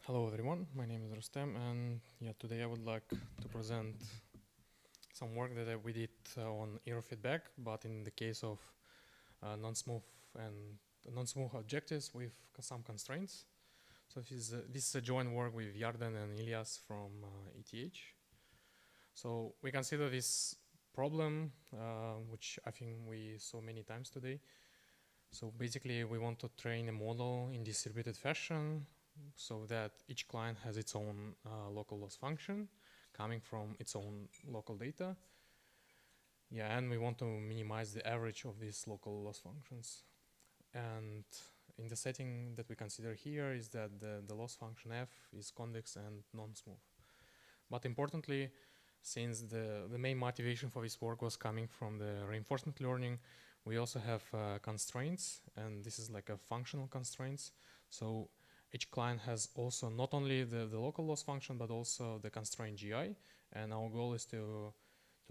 Hello everyone, my name is Rustem, and today I would like to present some work that we did on error feedback, but in the case of non-smooth and non-smooth objectives with some constraints. So this is a joint work with Yarden and Ilias from ETH. So we consider this problem, which I think we saw many times today. So basically we want to train a model in distributed fashion so that each client has its own local loss function coming from its own local data. And we want to minimize the average of these local loss functions. And in the setting that we consider here is that the loss function f is convex and non-smooth. But importantly, since the main motivation for this work was coming from the reinforcement learning, we also have constraints, and this is like a functional constraints. So each client has also not only the local loss function, but also the constraint GI. And our goal is to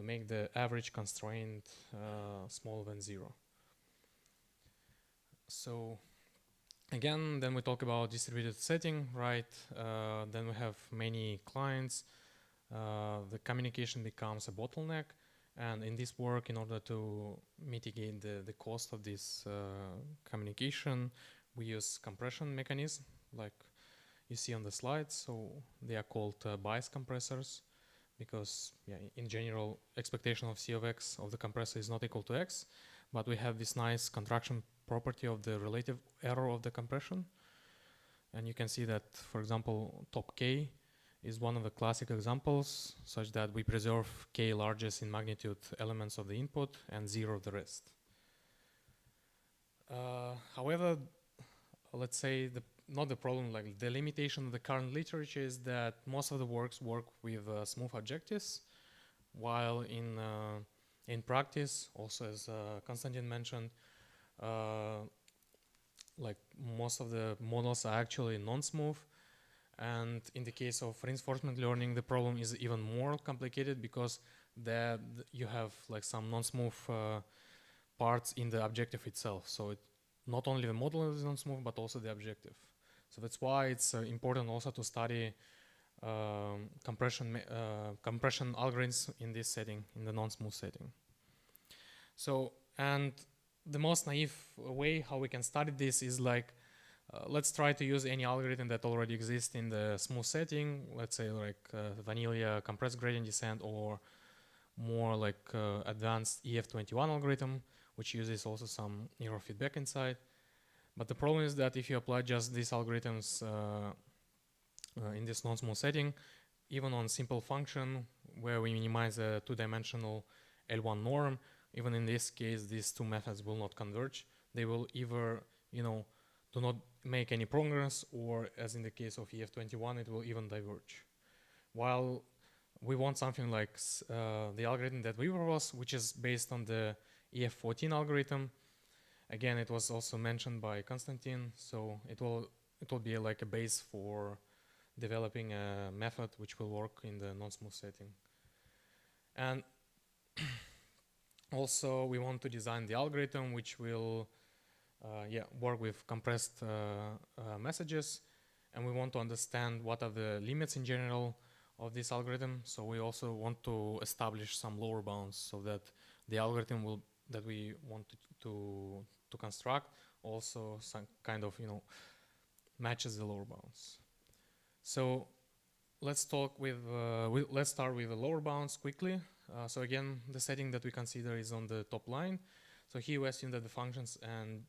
make the average constraint smaller than 0. So again, then we talk about distributed setting, right? Then we have many clients. The communication becomes a bottleneck. And in this work, in order to mitigate the cost of this communication, we use compression mechanism, like you see on the slide. So they are called bias compressors, because in general, expectation of C of x of the compressor is not equal to x, but we have this nice contraction property of the relative error of the compression. And you can see that, for example, top k is one of the classic examples, such that we preserve k largest in magnitude elements of the input and 0 of the rest. However, let's say not the problem, like the limitation of the current literature is that most of the works work with smooth objectives, while in practice, also as Konstantin mentioned, like most of the models are actually non-smooth. And in the case of reinforcement learning, the problem is even more complicated, because that you have like some non-smooth parts in the objective itself. So not only the model is non-smooth, but also the objective. So that's why it's important also to study compression algorithms in this setting, in the non-smooth setting. So, and the most naive way how we can study this is like, let's try to use any algorithm that already exists in the smooth setting, let's say like vanilla compressed gradient descent, or more like advanced EF21 algorithm, which uses also some error feedback inside. But the problem is that if you apply just these algorithms in this non-smooth setting, even on simple function where we minimize a two-dimensional L1 norm, even in this case, these two methods will not converge. They will either, do not make any progress, or as in the case of EF21, it will even diverge. While we want something like the algorithm that we propose, which is based on the EF14 algorithm. Again, it was also mentioned by Konstantin, so it will be like a base for developing a method which will work in the non-smooth setting. And also we want to design the algorithm which will work with compressed messages, and we want to understand what are the limits in general of this algorithm. So we also want to establish some lower bounds, so that the algorithm that we want to construct also some kind of matches the lower bounds. So let's start with the lower bounds quickly. So again, the setting that we consider is on the top line. So here we assume that the functions and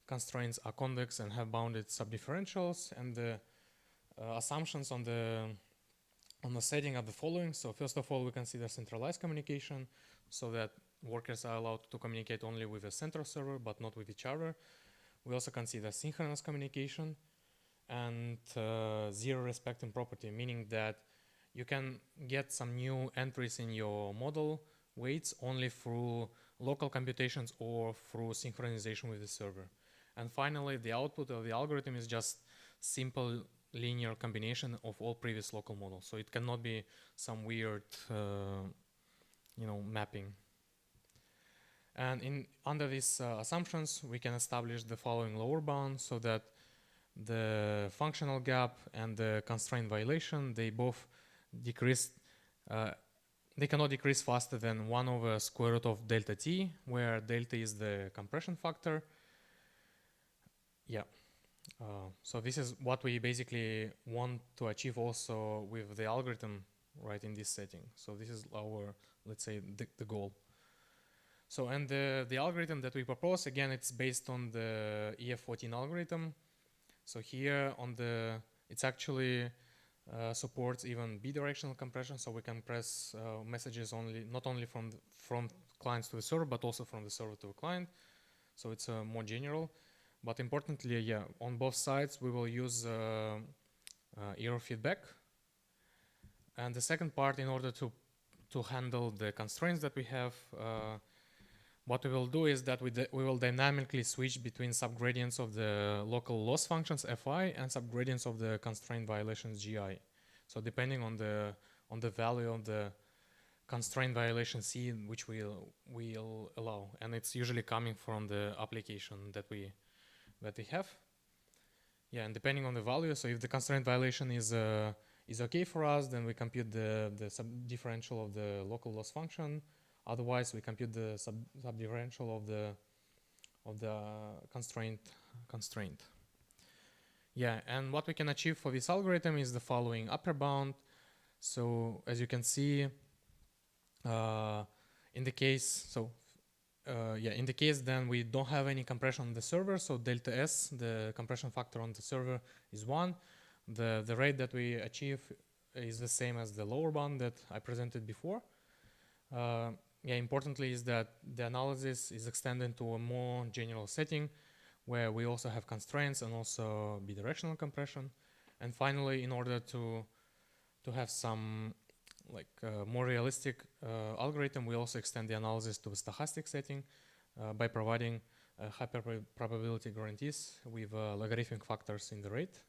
constraints are convex and have bounded subdifferentials, and the assumptions on the setting are the following. So first of all, we consider centralized communication, so that workers are allowed to communicate only with a central server, but not with each other. We also consider synchronous communication and zero respecting property, meaning that you can get some new entries in your model weights only through local computations or through synchronization with the server. And finally, the output of the algorithm is just simple linear combination of all previous local models. So it cannot be some weird, mapping. And under these assumptions, we can establish the following lower bound, so that the functional gap and the constraint violation, they both decrease, they cannot decrease faster than 1 over square root of delta t, where delta is the compression factor. Yeah. So this is what we basically want to achieve also with the algorithm, right, in this setting. So this is our, let's say, the goal. So, and the algorithm that we propose, again, it's based on the EF14 algorithm. So here on the, it's actually supports even bidirectional compression, so we can press messages only, not only from clients to the server, but also from the server to the client. So it's more general. But importantly, yeah, on both sides, we will use error feedback. And the second part, in order to handle the constraints that we have, what we will do is that we will dynamically switch between subgradients of the local loss functions fi and subgradients of the constraint violations gi. So depending on the value of the constraint violation c, which we'll allow, and it's usually coming from the application that we have. Yeah, and depending on the value, so if the constraint violation is okay for us, then we compute the subdifferential of the local loss function. Otherwise, we compute the subdifferential of the constraint. Yeah, and what we can achieve for this algorithm is the following upper bound. So as you can see, in the case, in the case then we don't have any compression on the server, so delta S, the compression factor on the server, is 1. The rate that we achieve is the same as the lower bound that I presented before. Yeah, importantly is that the analysis is extended to a more general setting where we also have constraints and also bidirectional compression. And finally, in order to have some like more realistic algorithm, we also extend the analysis to a stochastic setting by providing hyper probability guarantees with logarithmic factors in the rate,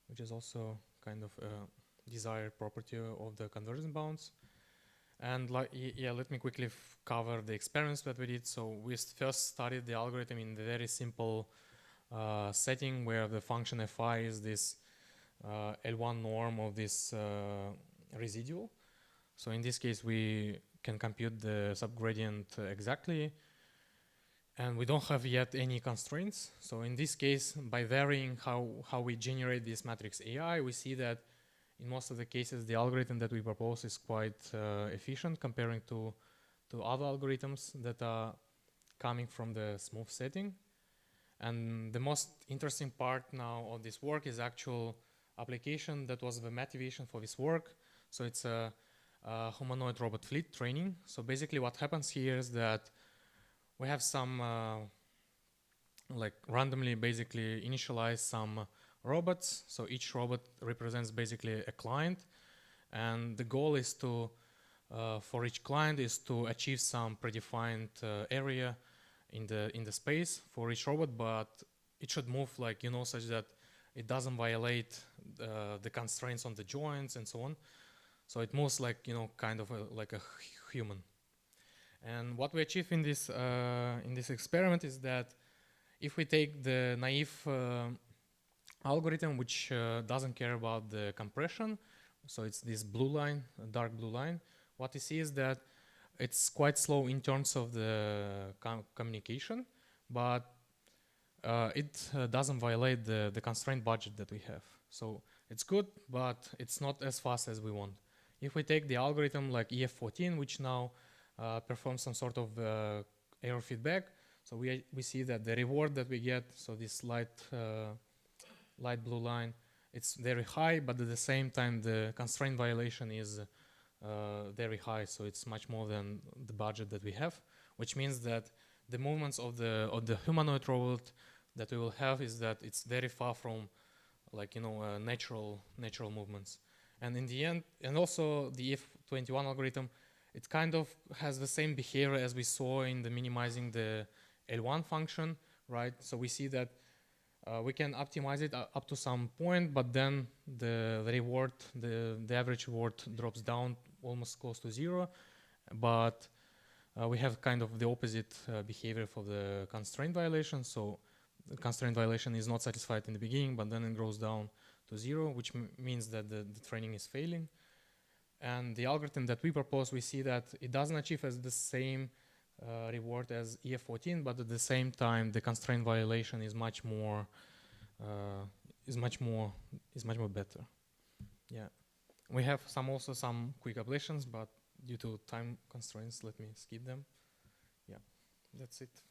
which is also kind of a desired property of the convergence bounds. And yeah, let me quickly cover the experiments that we did. So we first studied the algorithm in the very simple setting where the function fi is this L1 norm of this residual. So in this case, we can compute the subgradient exactly. And we don't have yet any constraints. So in this case, by varying how we generate this matrix AI, we see that in most of the cases, the algorithm that we propose is quite efficient comparing to other algorithms that are coming from the smooth setting. And the most interesting part now of this work is actual application that was the motivation for this work. So it's a humanoid robot fleet training. So basically what happens here is that we have some like randomly basically initialize some robots. So each robot represents basically a client, and the goal is to for each client is to achieve some predefined area in the space for each robot, but it should move like, you know, such that it doesn't violate the constraints on the joints and so on. So it moves like, you know, kind of like a human. And what we achieve in this experiment is that if we take the naive algorithm, which doesn't care about the compression, so it's this blue line, dark blue line, what you see is that it's quite slow in terms of the communication, but it doesn't violate the constraint budget that we have. So it's good, but it's not as fast as we want. If we take the algorithm like EF14, which now performs some sort of error feedback, so we see that the reward that we get, so this light blue line, it's very high, but at the same time the constraint violation is very high, so it's much more than the budget that we have, which means that the movements of the humanoid robot that we will have is that it's very far from, like, you know, natural movements. And in the end, and also the EF21 algorithm, it kind of has the same behavior as we saw in the minimizing the L1 function, right? So we see that we can optimize it up to some point, but then the reward, the average reward drops down almost close to 0. But we have kind of the opposite behavior for the constraint violation. So the constraint violation is not satisfied in the beginning, but then it goes down to 0, which means that the training is failing. And the algorithm that we propose, we see that it doesn't achieve as the same reward as EF14, but at the same time, the constraint violation is much more better. Yeah, we have also some quick ablations, but due to time constraints, let me skip them. Yeah, that's it